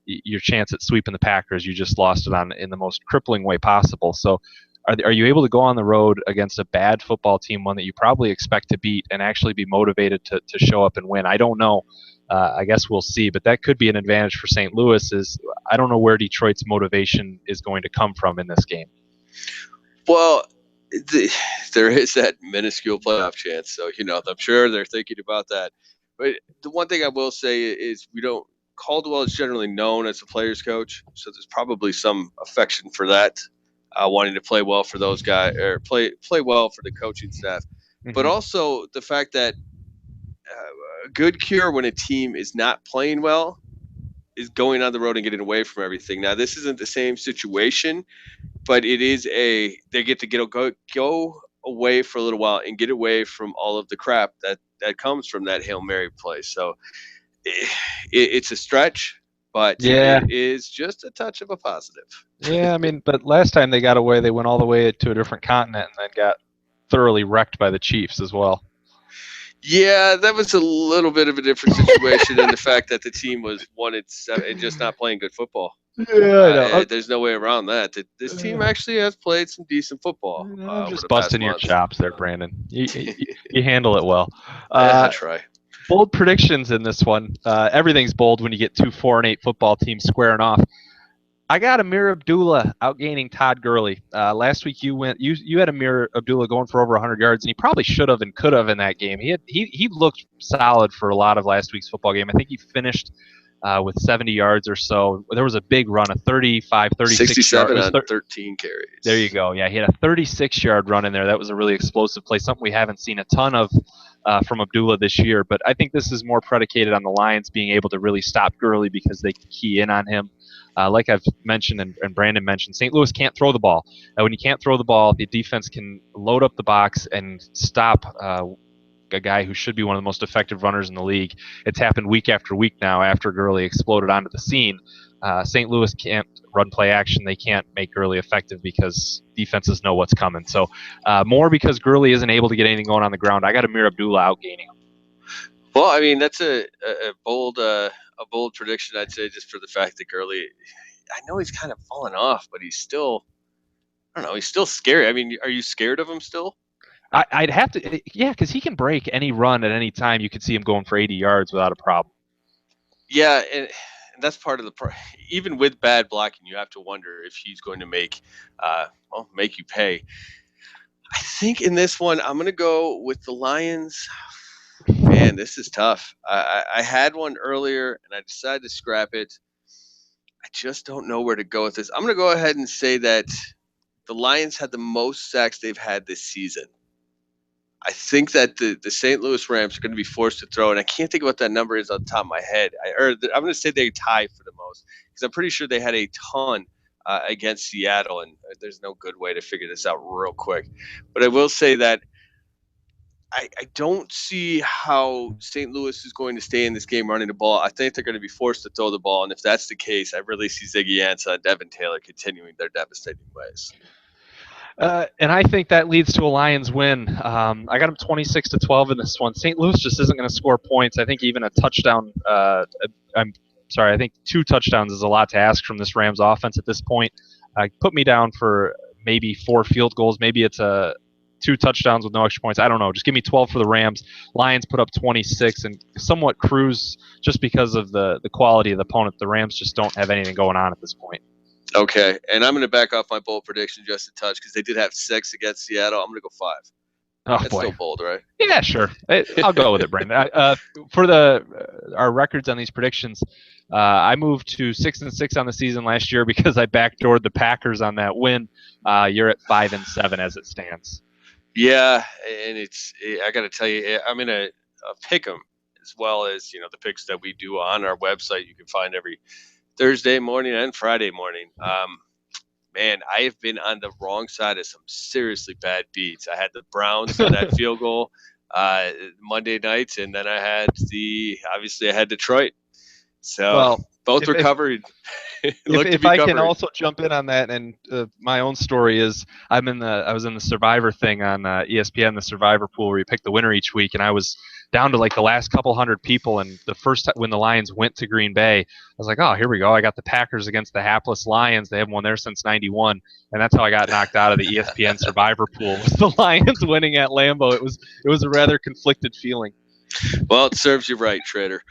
Your chance at sweeping the Packers, you just lost it on in the most crippling way possible. So are you able to go on the road against a bad football team, one that you probably expect to beat, and actually be motivated to show up and win? I don't know. I guess we'll see, but that could be an advantage for St. Louis. I don't know where Detroit's motivation is going to come from in this game. Well, there is that minuscule playoff chance, so I'm sure they're thinking about that. But the one thing I will say is Caldwell is generally known as a player's coach, so there's probably some affection for that, wanting to play well for those guys or play well for the coaching staff. Mm-hmm. But also the fact that a good cure when a team is not playing well is going on the road and getting away from everything. Now, this isn't the same situation, but it is they get to go away for a little while and get away from all of the crap that comes from that Hail Mary play. So it's a stretch, but it is just a touch of a positive. Yeah, I mean, but last time they got away, they went all the way to a different continent and then got thoroughly wrecked by the Chiefs as well. Yeah, that was a little bit of a different situation in the fact that the team was 1-7 and just not playing good football. Yeah, there's no way around that. This team actually has played some decent football. I'm just busting your chops there, Brandon. You handle it well. I try. Bold predictions in this one. Everything's bold when you get 2 4-8 football teams squaring off. I got Amir Abdullah outgaining Todd Gurley. Last week you had Amir Abdullah going for over 100 yards, and he probably should have and could have in that game. He looked solid for a lot of last week's football game. I think he finished with 70 yards or so. There was a big run, a 35, 36 67 on 13 carries. There you go. Yeah, he had a 36-yard run in there. That was a really explosive play, something we haven't seen a ton of from Abdullah this year. But I think this is more predicated on the Lions being able to really stop Gurley because they can key in on him. Like I've mentioned and Brandon mentioned, St. Louis can't throw the ball. When you can't throw the ball, the defense can load up the box and stop a guy who should be one of the most effective runners in the league. It's happened week after week now after Gurley exploded onto the scene. St. Louis can't run play action. They can't make Gurley effective because defenses know what's coming. So more because Gurley isn't able to get anything going on the ground. I got Amir Abdullah outgaining him. Well, I mean, that's a bold prediction, I'd say, just for the fact that Gurley, I know he's kind of fallen off, but he's still, I don't know, he's still scary. I mean, are you scared of him still? I'd have to, yeah, because he can break any run at any time. You could see him going for 80 yards without a problem. Yeah, and that's part of the even with bad blocking, you have to wonder if he's going to make you pay. I think in this one, I'm going to go with the Lions. Man, this is tough. I had one earlier, and I decided to scrap it. I just don't know where to go with this. I'm going to go ahead and say that the Lions had the most sacks they've had this season. I think that the St. Louis Rams are going to be forced to throw, and I can't think of what that number is on the top of my head. I'm going to say they tie for the most because I'm pretty sure they had a ton against Seattle, and there's no good way to figure this out real quick. But I will say that I don't see how St. Louis is going to stay in this game running the ball. I think they're going to be forced to throw the ball, and if that's the case, I really see Ziggy Ansah and Devin Taylor continuing their devastating ways. And I think that leads to a Lions win. I got them 26-12 in this one. St. Louis just isn't going to score points. I think even a touchdown. I think 2 touchdowns is a lot to ask from this Rams offense at this point. Put me down for maybe 4 field goals. Maybe it's 2 touchdowns with no extra points. I don't know. Just give me 12 for the Rams. Lions put up 26 and somewhat cruise just because of the quality of the opponent. The Rams just don't have anything going on at this point. Okay, and I'm going to back off my bold prediction just a touch because they did have 6 against Seattle. I'm going to go 5. Oh, That's boy. still bold, right? Yeah, sure. I'll go with it, Brandon. For our records on these predictions, I moved to 6-6 on the season last year because I backdoored the Packers on that win. You're at 5-7 as it stands. Yeah, and I got to tell you, I'm in a pick 'em as well as the picks that we do on our website. You can find every Thursday morning and Friday morning. Man, I have been on the wrong side of some seriously bad beats. I had the Browns for that field goal Monday night, and then I had Detroit. So both recovered. If I can also jump in on that, and my own story is I was in the Survivor thing on ESPN, the Survivor pool where you pick the winner each week, and I was down to like the last couple hundred people, and the first time when the Lions went to Green Bay, I was like, oh, here we go. I got the Packers against the hapless Lions. They haven't won there since '91, and that's how I got knocked out of the ESPN Survivor pool. Was the Lions winning at Lambeau? It was a rather conflicted feeling. Well, it serves you right, Trader.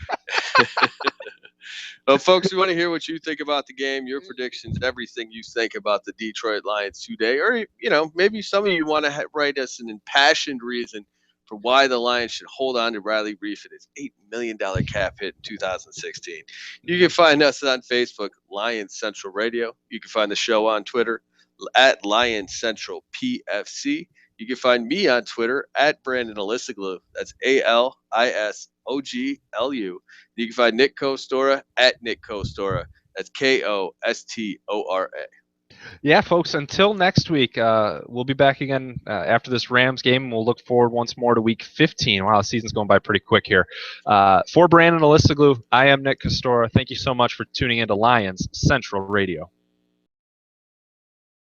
Well, folks, we want to hear what you think about the game, your predictions, everything you think about the Detroit Lions today. Or, maybe some of you want to write us an impassioned reason for why the Lions should hold on to Riley Reiff and his $8 million cap hit in 2016. You can find us on Facebook, Lions Central Radio. You can find the show on Twitter at Lions Central PFC. You can find me on Twitter at Brandon Olisoglu. That's ALISOGLU. You can find Nick Kostora at Nick Kostora. That's KOSTORA. Yeah, folks, until next week, we'll be back again after this Rams game. We'll look forward once more to week 15. Wow, the season's going by pretty quick here. For Brandon Olisoglu, I am Nick Kostora. Thank you so much for tuning into Lions Central Radio.